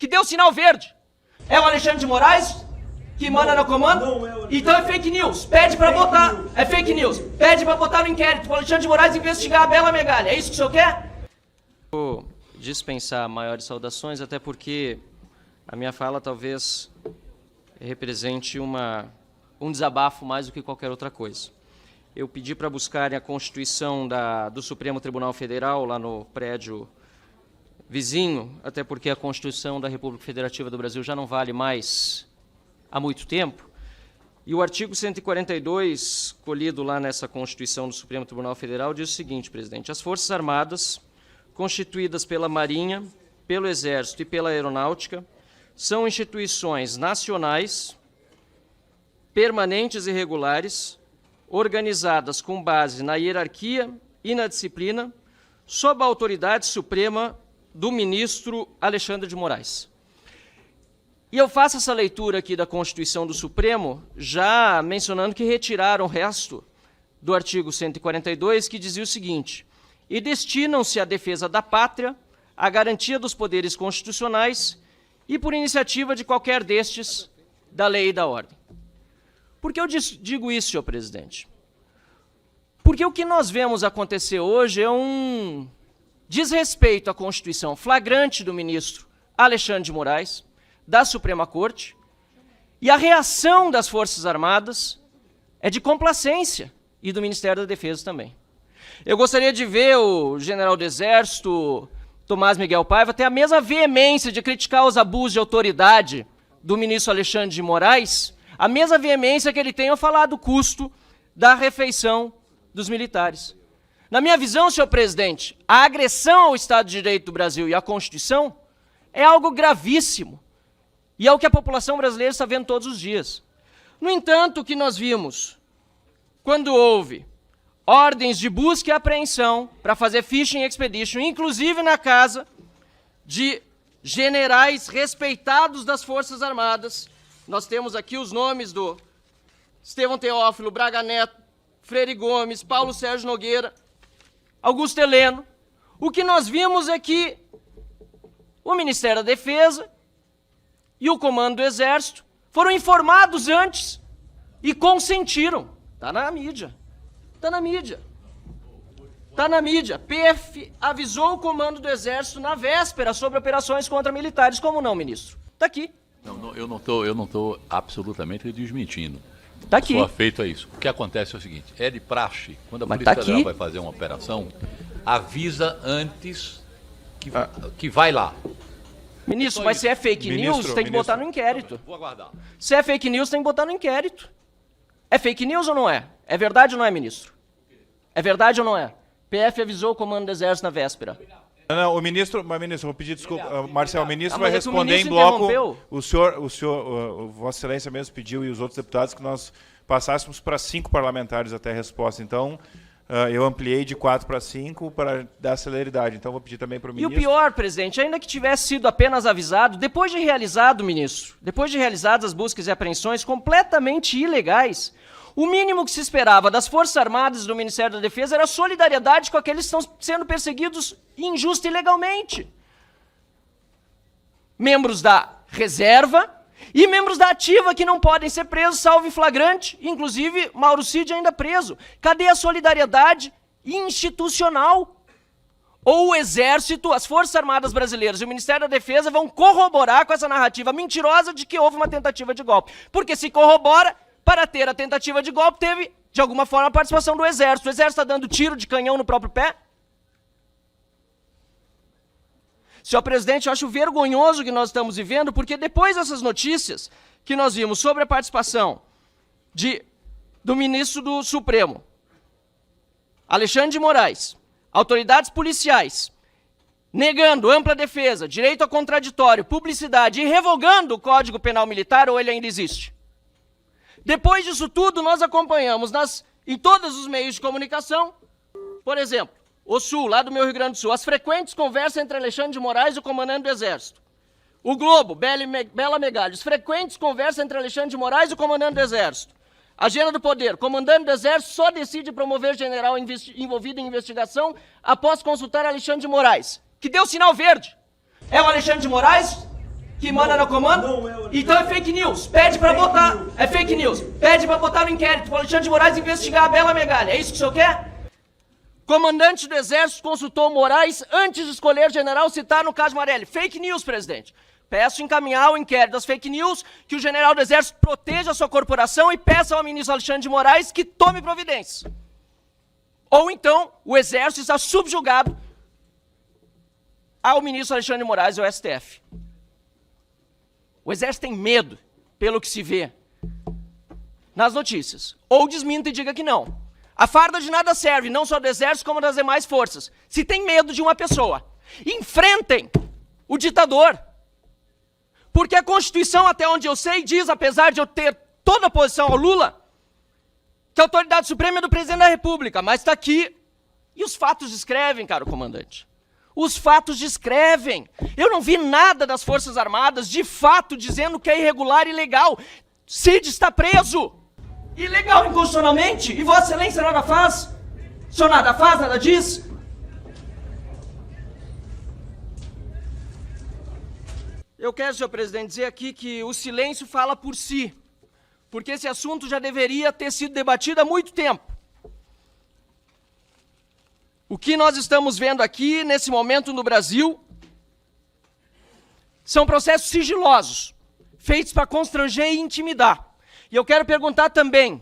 que deu sinal verde. É o Alexandre de Moraes que manda no comando? Então é fake news. Pede pra botar. É fake news. Pede pra botar no inquérito. O Alexandre de Moraes investigar a Bela Megali. É isso que o senhor quer? Vou dispensar maiores saudações, até porque a minha fala talvez represente um desabafo mais do que qualquer outra coisa. Eu pedi para buscarem a Constituição do Supremo Tribunal Federal lá no prédio vizinho, até porque a Constituição da República Federativa do Brasil já não vale mais há muito tempo. E o artigo 142, colhido lá nessa Constituição do Supremo Tribunal Federal, diz o seguinte, presidente: as Forças Armadas, constituídas pela Marinha, pelo Exército e pela Aeronáutica, são instituições nacionais, permanentes e regulares, organizadas com base na hierarquia e na disciplina, sob a autoridade suprema do ministro Alexandre de Moraes. E eu faço essa leitura aqui da Constituição do Supremo, já mencionando que retiraram o resto do artigo 142, que dizia o seguinte: e destinam-se à defesa da pátria, à garantia dos poderes constitucionais e, por iniciativa de qualquer destes, da lei e da ordem. Por que eu digo isso, senhor presidente? Porque o que nós vemos acontecer hoje é um desrespeito à Constituição flagrante do ministro Alexandre de Moraes, da Suprema Corte, e a reação das Forças Armadas é de complacência, e do Ministério da Defesa também. Eu gostaria de ver o general do Exército, Tomás Miguel Paiva, ter a mesma veemência de criticar os abusos de autoridade do ministro Alexandre de Moraes, a mesma veemência que ele tem ao falar do custo da refeição dos militares. Na minha visão, senhor presidente, a agressão ao Estado de Direito do Brasil e à Constituição é algo gravíssimo, e é o que a população brasileira está vendo todos os dias. No entanto, o que nós vimos quando houve ordens de busca e apreensão para fazer fishing expedition, inclusive na casa de generais respeitados das Forças Armadas. Nós temos aqui os nomes do Estevão Teófilo, Braga Neto, Freire Gomes, Paulo Sérgio Nogueira, Augusto Heleno. O que nós vimos é que o Ministério da Defesa e o Comando do Exército foram informados antes e consentiram. Está na mídia. Está na mídia. Está na mídia. PF avisou o Comando do Exército na véspera sobre operações contra militares. Como não, ministro? Está aqui. Não, eu não estou absolutamente desmentindo. Está aqui. Só feito é isso. O que acontece é o seguinte: é de praxe, quando a Polícia Federal vai fazer uma operação, avisa antes que vai lá. Ministro, mas se é fake news, tem que botar no inquérito. Vou aguardar. Se é fake news, tem que botar no inquérito. É fake news ou não é? É verdade ou não é, ministro? É verdade ou não é? PF avisou o Comando do Exército na véspera. Não, o ministro, vou pedir desculpa, Marcel, o ministro vai mas é que o responder em ministro bloco. interrompeu. Vossa Excelência mesmo pediu, e os outros deputados, que nós passássemos para 5 parlamentares até a resposta. Então, eu ampliei de 4 para 5 para dar celeridade. Então, vou pedir também para o ministro. E o pior, presidente, ainda que tivesse sido apenas avisado, depois de realizado, ministro, depois de realizadas as buscas e apreensões completamente ilegais, o mínimo que se esperava das Forças Armadas e do Ministério da Defesa era solidariedade com aqueles que estão sendo perseguidos injusta e ilegalmente. Membros da reserva e membros da ativa que não podem ser presos, salvo em flagrante, inclusive Mauro Cid ainda preso. Cadê a solidariedade institucional? Ou o Exército, as Forças Armadas Brasileiras e o Ministério da Defesa vão corroborar com essa narrativa mentirosa de que houve uma tentativa de golpe. Porque se corrobora, para ter a tentativa de golpe, teve, de alguma forma, a participação do Exército. O Exército está dando tiro de canhão no próprio pé? Senhor presidente, eu acho vergonhoso o que nós estamos vivendo, porque depois dessas notícias que nós vimos sobre a participação do ministro do Supremo, Alexandre de Moraes, autoridades policiais, negando ampla defesa, direito a contraditório, publicidade e revogando o Código Penal Militar, ou ele ainda existe? Depois disso tudo, nós acompanhamos em todos os meios de comunicação, por exemplo, o Sul, lá do meu Rio Grande do Sul, as frequentes conversas entre Alexandre de Moraes e o comandante do Exército. O Globo, Bela Megali, as frequentes conversas entre Alexandre de Moraes e o comandante do Exército. Agenda do Poder, comandante do Exército só decide promover general envolvido em investigação após consultar Alexandre de Moraes, que deu sinal verde. É o Alexandre de Moraes que manda no comando? Então é fake news. Pede pra botar. É fake news. Pede pra botar no inquérito pro Alexandre de Moraes investigar a Bela Megalha. É isso que o senhor quer? Comandante do Exército consultou Moraes antes de escolher general citar no caso Marelli. Fake news, presidente. Peço encaminhar o inquérito das fake news, que o general do Exército proteja a sua corporação e peça ao ministro Alexandre de Moraes que tome providências. Ou então, o Exército está subjugado ao ministro Alexandre de Moraes e ao STF. O Exército tem medo, pelo que se vê nas notícias. Ou desminta e diga que não. A farda de nada serve, não só do Exército, como das demais forças. Se tem medo de uma pessoa, enfrentem o ditador. Porque a Constituição, até onde eu sei, diz, apesar de eu ter toda a oposição ao Lula, que a autoridade suprema é do presidente da República, mas está aqui. E os fatos descrevem, caro comandante. Os fatos descrevem. Eu não vi nada das Forças Armadas, de fato, dizendo que é irregular e ilegal. Cid está preso. Ilegal inconstitucionalmente. E Vossa Excelência nada faz? O senhor nada faz, nada diz? Eu quero, senhor presidente, dizer aqui que o silêncio fala por si. Porque esse assunto já deveria ter sido debatido há muito tempo. O que nós estamos vendo aqui, nesse momento no Brasil, são processos sigilosos, feitos para constranger e intimidar. E eu quero perguntar também,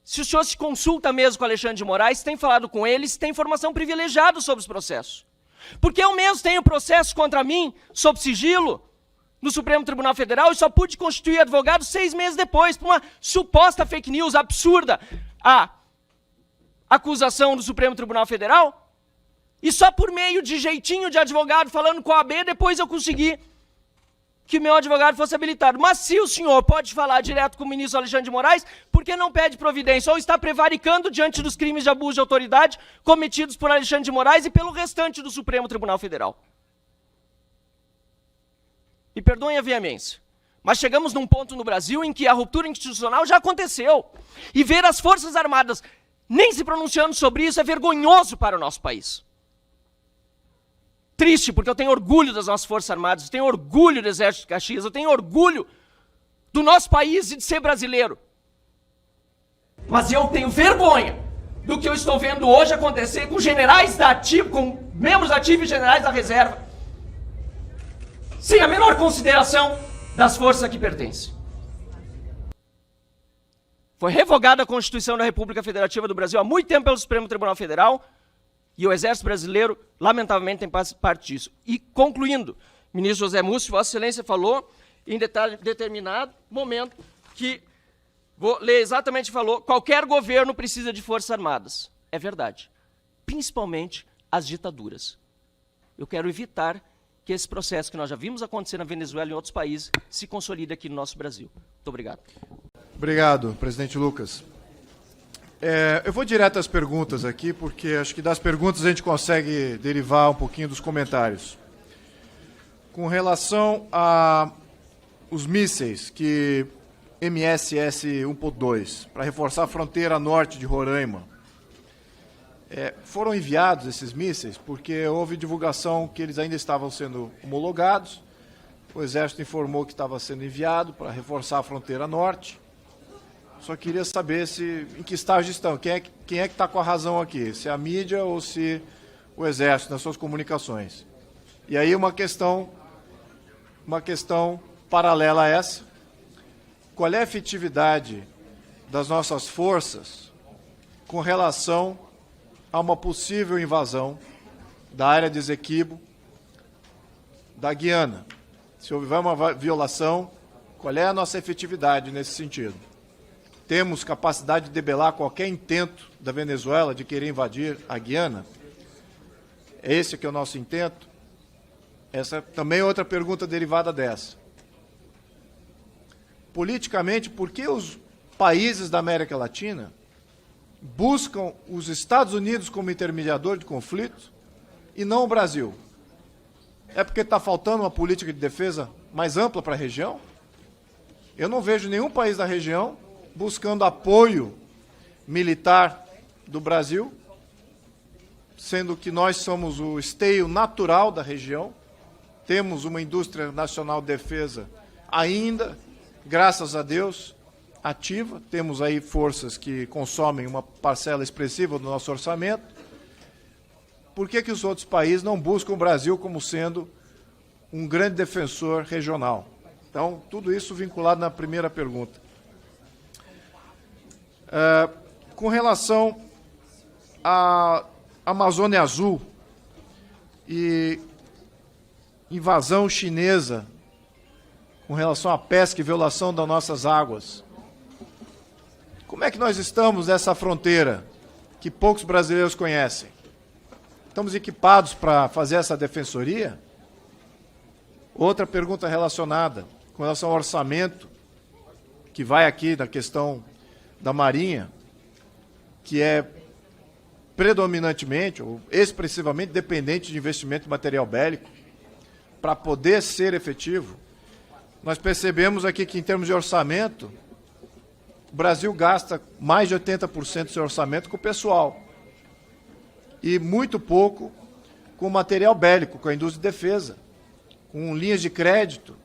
se o senhor se consulta mesmo com Alexandre de Moraes, tem falado com ele, se tem informação privilegiada sobre os processos. Porque eu mesmo tenho processo contra mim, sob sigilo, no Supremo Tribunal Federal, e só pude constituir advogado 6 meses depois, por uma suposta fake news absurda, a acusação do Supremo Tribunal Federal, e só por meio de jeitinho de advogado falando com a OAB, depois eu consegui que o meu advogado fosse habilitado. Mas se o senhor pode falar direto com o ministro Alexandre de Moraes, por que não pede providência? Ou está prevaricando diante dos crimes de abuso de autoridade cometidos por Alexandre de Moraes e pelo restante do Supremo Tribunal Federal? E perdoem a veemência, mas chegamos num ponto no Brasil em que a ruptura institucional já aconteceu. E ver as Forças Armadas nem se pronunciando sobre isso é vergonhoso para o nosso país. Triste, porque eu tenho orgulho das nossas Forças Armadas, eu tenho orgulho do Exército de Caxias, eu tenho orgulho do nosso país e de ser brasileiro. Mas eu tenho vergonha do que eu estou vendo hoje acontecer com generais da ativa, com membros da ativa e generais da reserva, sem a menor consideração das forças a que pertencem. Foi revogada a Constituição da República Federativa do Brasil há muito tempo pelo Supremo Tribunal Federal, e o Exército Brasileiro, lamentavelmente, tem parte disso. E, concluindo, ministro José Múcio, Vossa Excelência falou, em determinado momento, que, vou ler exatamente, falou, qualquer governo precisa de forças armadas. É verdade. Principalmente as ditaduras. Eu quero evitar que esse processo que nós já vimos acontecer na Venezuela e em outros países se consolide aqui no nosso Brasil. Muito obrigado. Obrigado, presidente Lucas. Eu vou direto às perguntas aqui, porque acho que das perguntas a gente consegue derivar um pouquinho dos comentários. Com relação aos mísseis que MSS 1.2, para reforçar a fronteira norte de Roraima, foram enviados esses mísseis porque houve divulgação que eles ainda estavam sendo homologados, o Exército informou que estava sendo enviado para reforçar a fronteira norte. Só queria saber em que estágio estão, quem é que está com a razão aqui, se é a mídia ou se o Exército nas suas comunicações. E aí uma questão paralela a essa, qual é a efetividade das nossas forças com relação a uma possível invasão da área de Esequibo da Guiana? Se houver uma violação, qual é a nossa efetividade nesse sentido? Temos capacidade de debelar qualquer intento da Venezuela de querer invadir a Guiana? Esse que é o nosso intento? Essa também é outra pergunta derivada dessa. Politicamente, por que os países da América Latina buscam os Estados Unidos como intermediador de conflito e não o Brasil? É porque está faltando uma política de defesa mais ampla para a região? Eu não vejo nenhum país da região buscando apoio militar do Brasil, sendo que nós somos o esteio natural da região, temos uma indústria nacional de defesa ainda, graças a Deus, ativa. Temos aí forças que consomem uma parcela expressiva do nosso orçamento. Por que que os outros países não buscam o Brasil como sendo um grande defensor regional? Então, tudo isso vinculado na primeira pergunta. Com relação à Amazônia Azul e invasão chinesa com relação à pesca e violação das nossas águas, como é que nós estamos nessa fronteira que poucos brasileiros conhecem? Estamos equipados para fazer essa defensoria? Outra pergunta relacionada com relação ao orçamento, que vai aqui da questão da Marinha, que é predominantemente ou expressivamente dependente de investimento em material bélico, para poder ser efetivo. Nós percebemos aqui que, em termos de orçamento, o Brasil gasta mais de 80% do seu orçamento com o pessoal e muito pouco com material bélico, com a indústria de defesa, com linhas de crédito,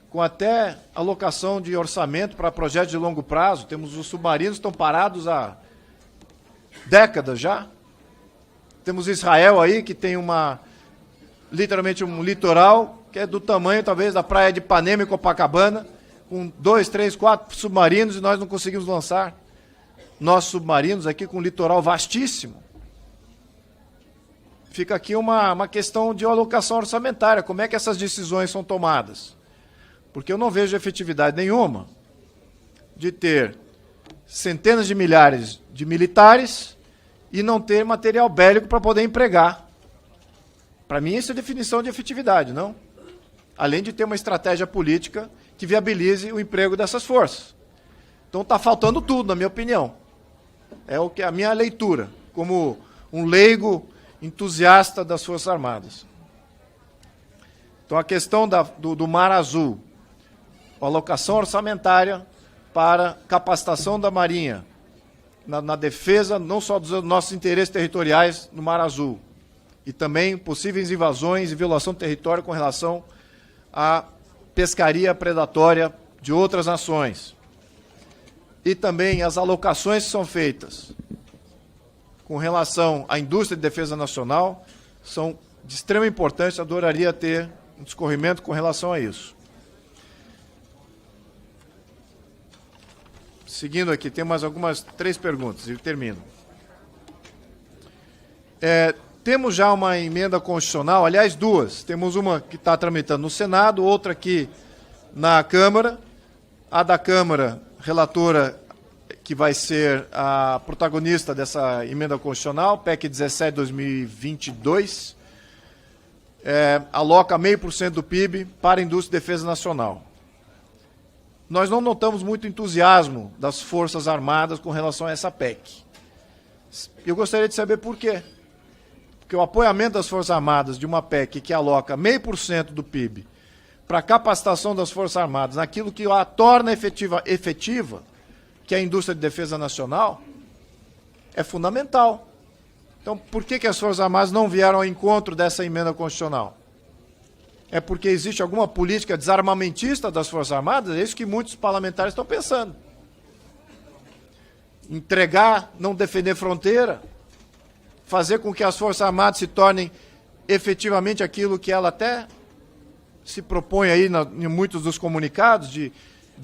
com até alocação de orçamento para projetos de longo prazo. Temos os submarinos que estão parados há décadas já. Temos Israel aí, que tem literalmente um litoral que é do tamanho, talvez, da praia de Ipanema e Copacabana, com 2, 3, 4 submarinos, e nós não conseguimos lançar nossos submarinos aqui com um litoral vastíssimo. Fica aqui uma questão de alocação orçamentária. Como é que essas decisões são tomadas? Porque eu não vejo efetividade nenhuma de ter centenas de milhares de militares e não ter material bélico para poder empregar. Para mim, isso é definição de efetividade, não? Além de ter uma estratégia política que viabilize o emprego dessas forças. Então está faltando tudo, na minha opinião. É o que a minha leitura, como um leigo entusiasta das Forças Armadas. Então a questão do Mar Azul, a alocação orçamentária para capacitação da Marinha, na defesa não só dos nossos interesses territoriais no Mar Azul, e também possíveis invasões e violação do território com relação à pescaria predatória de outras nações. E também as alocações que são feitas com relação à indústria de defesa nacional são de extrema importância. Adoraria ter um discorrimento com relação a isso. Seguindo aqui, tem mais algumas 3 perguntas e termino. Temos já uma emenda constitucional, aliás, 2. Temos uma que está tramitando no Senado, outra aqui na Câmara. A da Câmara, relatora, que vai ser a protagonista dessa emenda constitucional, PEC 17/2022, aloca 0,5% do PIB para a indústria de defesa nacional. Nós não notamos muito entusiasmo das Forças Armadas com relação a essa PEC. Eu gostaria de saber por quê. Porque o apoiamento das Forças Armadas de uma PEC que aloca 0,5% do PIB para a capacitação das Forças Armadas naquilo que a torna efetiva, que é a indústria de defesa nacional, é fundamental. Então, por que as Forças Armadas não vieram ao encontro dessa emenda constitucional? É porque existe alguma política desarmamentista das Forças Armadas? É isso que muitos parlamentares estão pensando. Entregar, não defender fronteira, fazer com que as Forças Armadas se tornem efetivamente aquilo que ela até se propõe aí em muitos dos comunicados, de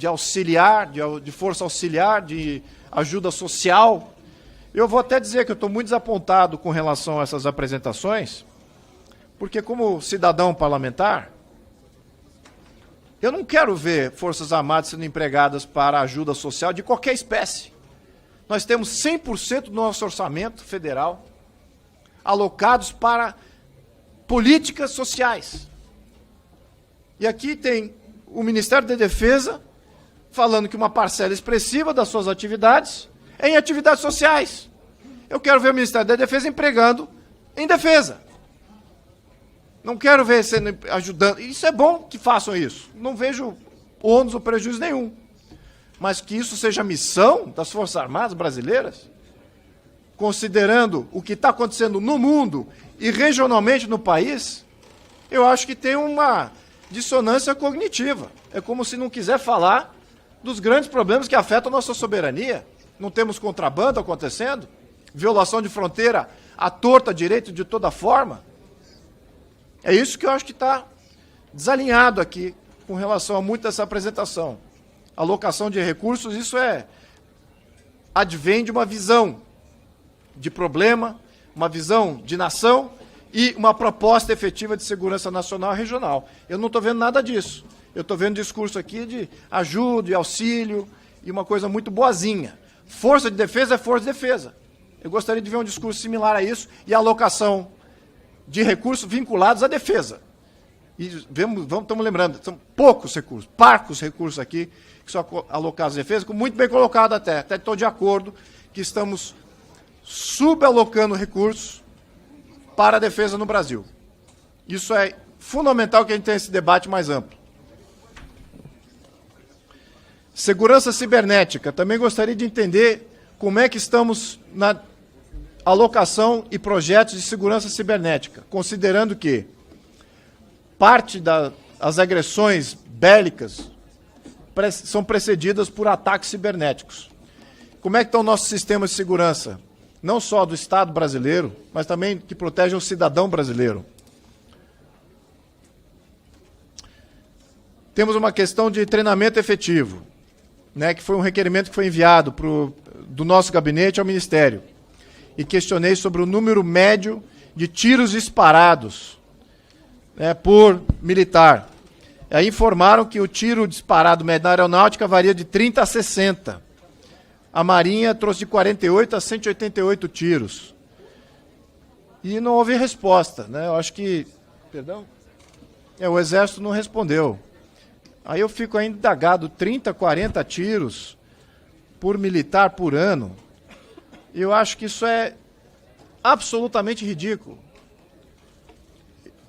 auxiliar, de força auxiliar, de ajuda social. Eu vou até dizer que eu estou muito desapontado com relação a essas apresentações, porque como cidadão parlamentar, eu não quero ver Forças Armadas sendo empregadas para ajuda social de qualquer espécie. Nós temos 100% do nosso orçamento federal alocados para políticas sociais. E aqui tem o Ministério da Defesa falando que uma parcela expressiva das suas atividades é em atividades sociais. Eu quero ver o Ministério da Defesa empregando em defesa. Não quero ver sendo ajudando. Isso é bom que façam isso. Não vejo ônus ou prejuízo nenhum. Mas que isso seja missão das Forças Armadas brasileiras, considerando o que está acontecendo no mundo e regionalmente no país, eu acho que tem uma dissonância cognitiva. É como se não quiser falar dos grandes problemas que afetam a nossa soberania. Não temos contrabando acontecendo, violação de fronteira à torta direito de toda forma. É isso que eu acho que está desalinhado aqui com relação a muito dessa apresentação. Alocação de recursos, isso advém de uma visão de problema, uma visão de nação e uma proposta efetiva de segurança nacional e regional. Eu não estou vendo nada disso. Eu estou vendo discurso aqui de ajuda e auxílio e uma coisa muito boazinha. Força de defesa é força de defesa. Eu gostaria de ver um discurso similar a isso e a alocação de recursos vinculados à defesa. E estamos lembrando, são poucos recursos, parcos recursos aqui, que são alocados à defesa, muito bem colocado até estou de acordo que estamos subalocando recursos para a defesa no Brasil. Isso é fundamental que a gente tenha esse debate mais amplo. Segurança cibernética, também gostaria de entender como é que estamos na alocação e projetos de segurança cibernética, considerando que parte das agressões bélicas são precedidas por ataques cibernéticos. Como é que estão nossos sistemas de segurança? Não só do Estado brasileiro, mas também que protegem o cidadão brasileiro. Temos uma questão de treinamento efetivo, né, que foi um requerimento que foi enviado do nosso gabinete ao Ministério. E questionei sobre o número médio de tiros disparados, né, por militar. Aí informaram que o tiro disparado médio na aeronáutica varia de 30 a 60. A Marinha trouxe de 48 a 188 tiros. E não houve resposta, né? Eu acho que... Perdão? O Exército não respondeu. Aí eu fico ainda indagado, 30, 40 tiros por militar por ano. Eu acho que isso é absolutamente ridículo.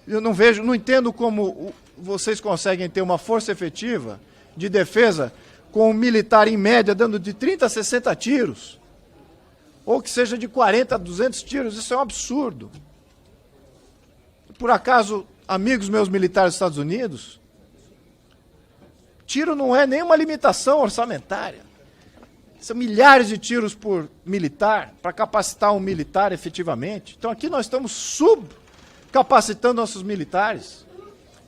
Eu não entendo como vocês conseguem ter uma força efetiva de defesa com um militar, em média, dando de 30 a 60 tiros, ou que seja de 40 a 200 tiros. Isso é um absurdo. Por acaso, amigos meus militares dos Estados Unidos, tiro não é nenhuma limitação orçamentária. São milhares de tiros por militar, para capacitar um militar efetivamente. Então aqui nós estamos subcapacitando nossos militares,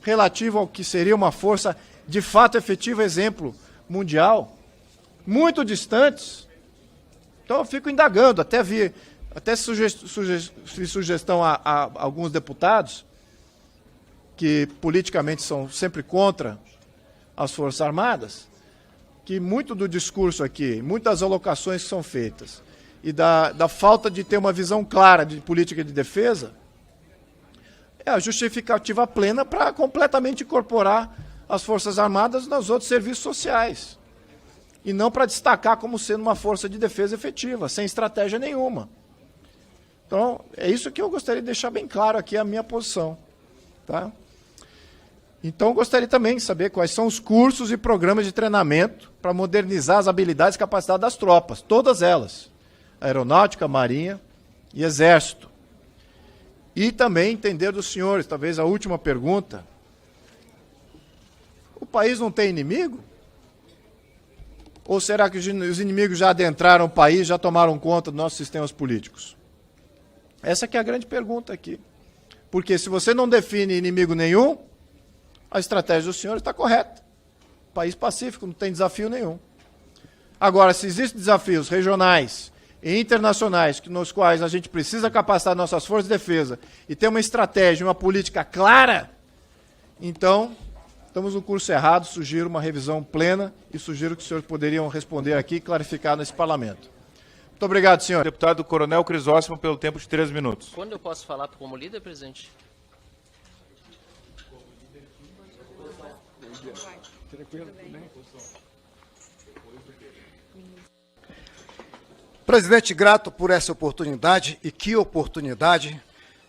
relativo ao que seria uma força de fato efetiva, exemplo mundial, muito distantes. Então eu fico indagando, até fiz sugestão a alguns deputados, que politicamente são sempre contra as Forças Armadas, que muito do discurso aqui, muitas alocações que são feitas, e da falta de ter uma visão clara de política de defesa, é a justificativa plena para completamente incorporar as Forças Armadas nos outros serviços sociais. E não para destacar como sendo uma força de defesa efetiva, sem estratégia nenhuma. Então, é isso que eu gostaria de deixar bem claro aqui, a minha posição. Tá? Então, gostaria também de saber quais são os cursos e programas de treinamento para modernizar as habilidades e capacidade das tropas, todas elas, Aeronáutica, Marinha e Exército. E também entender dos senhores, talvez a última pergunta, o país não tem inimigo? Ou será que os inimigos já adentraram o país, já tomaram conta dos nossos sistemas políticos? Essa que é a grande pergunta aqui. Porque se você não define inimigo nenhum, a estratégia dos senhores está correta. País pacífico, não tem desafio nenhum. Agora, se existem desafios regionais e internacionais, nos quais a gente precisa capacitar nossas forças de defesa e ter uma estratégia, uma política clara, então, estamos no curso errado, sugiro uma revisão plena e sugiro que os senhores poderiam responder aqui e clarificar nesse parlamento. Muito obrigado, senhor. Deputado Coronel Crisóstomo, pelo tempo de 3 minutos. Quando eu posso falar como líder, presidente? Presidente, grato por essa oportunidade, e que oportunidade.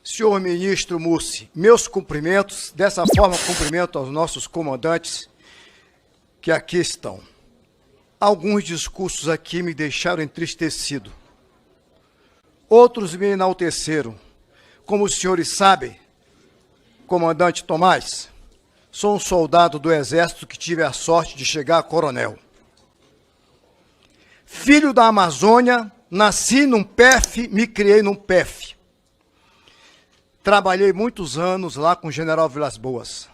Senhor ministro Mussi, meus cumprimentos, dessa forma cumprimento aos nossos comandantes que aqui estão. Alguns discursos aqui me deixaram entristecido, outros me enalteceram. Como os senhores sabem, comandante Tomás, sou um soldado do Exército que tive a sorte de chegar a coronel. Filho da Amazônia, nasci num PEF, me criei num PEF. Trabalhei muitos anos lá com o general Vilas Boas.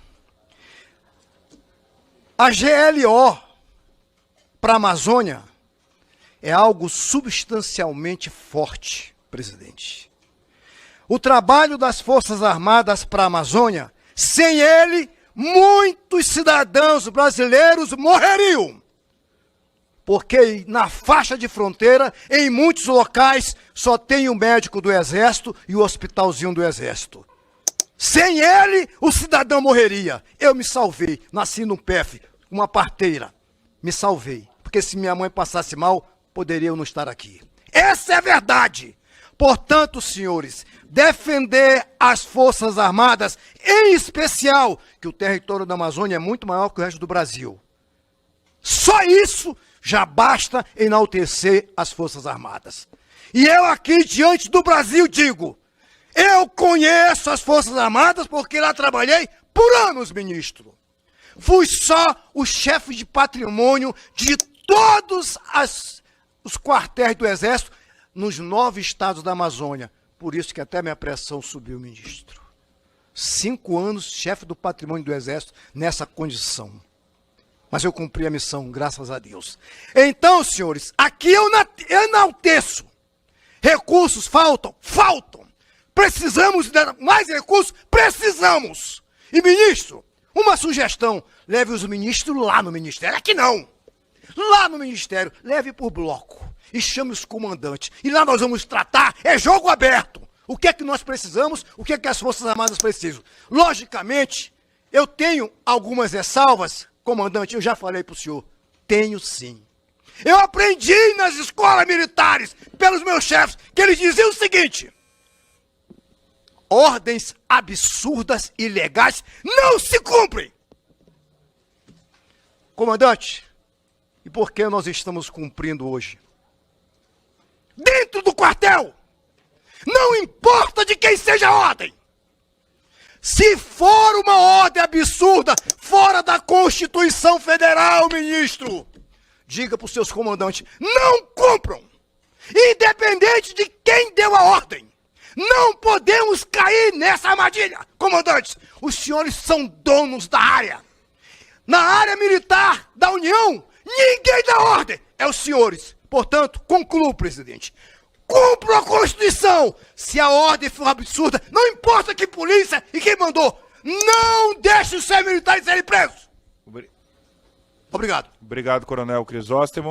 A GLO para a Amazônia é algo substancialmente forte, presidente. O trabalho das Forças Armadas para a Amazônia, sem ele, muitos cidadãos brasileiros morreriam. Porque na faixa de fronteira, em muitos locais, só tem o médico do Exército e o hospitalzinho do Exército. Sem ele, o cidadão morreria. Eu me salvei, nasci num PEF, uma parteira. Me salvei, porque se minha mãe passasse mal, poderia eu não estar aqui. Essa é a verdade. Portanto, senhores, defender as Forças Armadas, em especial, que o território da Amazônia é muito maior que o resto do Brasil. Só isso já basta enaltecer as Forças Armadas. E eu aqui, diante do Brasil, digo, eu conheço as Forças Armadas porque lá trabalhei por anos, ministro. Fui só o chefe de patrimônio de todos os quartéis do Exército nos 9 estados da Amazônia. Por isso que até minha pressão subiu, ministro. 5 anos chefe do patrimônio do Exército nessa condição. Mas eu cumpri a missão, graças a Deus. Então, senhores, aqui eu enalteço. Recursos faltam? Faltam. Precisamos de mais recursos? Precisamos. E, ministro, uma sugestão, leve os ministros lá no Ministério. Aqui não. Lá no Ministério, leve por bloco e chame os comandantes. E lá nós vamos tratar, é jogo aberto. O que é que nós precisamos, o que é que as Forças Armadas precisam. Logicamente, eu tenho algumas ressalvas, comandante, eu já falei para o senhor, tenho sim. Eu aprendi nas escolas militares, pelos meus chefes, que eles diziam o seguinte: ordens absurdas e ilegais não se cumprem. Comandante, e por que nós estamos cumprindo hoje? Dentro do quartel, não importa de quem seja a ordem. Se for uma ordem absurda, fora da Constituição Federal, ministro, diga para os seus comandantes, não cumpram, independente de quem deu a ordem. Não podemos cair nessa armadilha. Comandantes, os senhores são donos da área. Na área militar da União, ninguém dá ordem, é os senhores. Portanto, concluo, presidente. Cumpram a Constituição. Se a ordem for absurda, não importa que polícia e quem mandou, não deixe os seus militares serem presos. Obrigado. Obrigado, Coronel Crisóstomo.